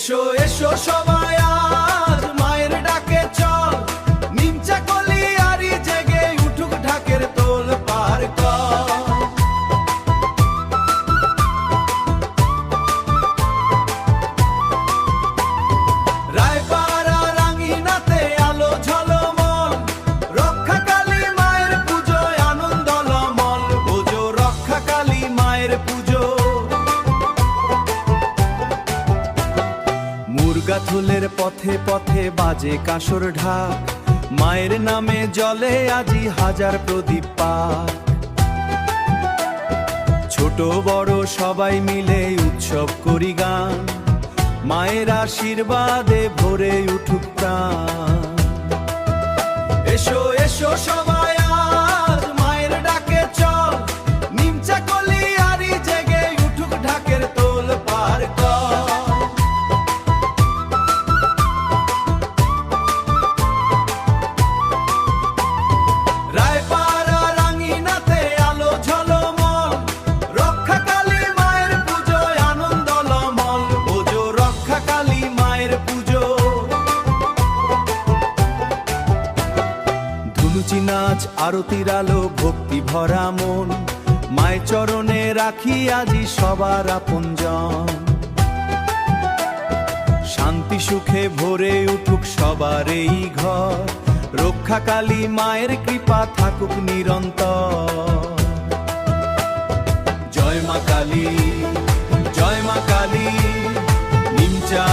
এসো এসো সবাই আজ মায়ের ডাকে চল, নিমচা কলি আরি জেগে উঠুক ঢাকের তোল পার কর। রায়পাড়া রাঙিনাতে আলো ঝলমল, রক্ষা কালী মায়ের পুজোয় আনন্দ লমল, বোঝো রক্ষা কালী মায়ের পুজো। মুরগাথুলের পথে পথে বাজে কাঁসর ঢাক, মায়ের নামে জলে আজি হাজার প্রদীপ পাক। ছোট বড় সবাই মিলে উৎসব করি গান, মায়ের আশীর্বাদে ভরে উঠুক প্রাণ। এসো এসো সবাই আজ মায়ের ডাকে চল, নিমচা কলি আরি জেগে উঠুক ঢাকের তোল পার কর। রায়পাড়া রাঙিনাতে আলো ঝলমল, রক্ষা কালী মায়ের পুজোয় আনন্দ লমল, বোঝো রক্ষা কালী মায়ের পুজো। ধুনুচি নাচ আরতির আলো ভক্তি ভরা মন, মায়ের চরণে রাখি আজি সবার আপনজন। শান্তি সুখে ভরে উঠুক সবার এই ঘর, রক্ষা কালী মায়ের কৃপা থাকুক নিরন্তর। জয় মা কালী, জয় মা কালী, নিমচা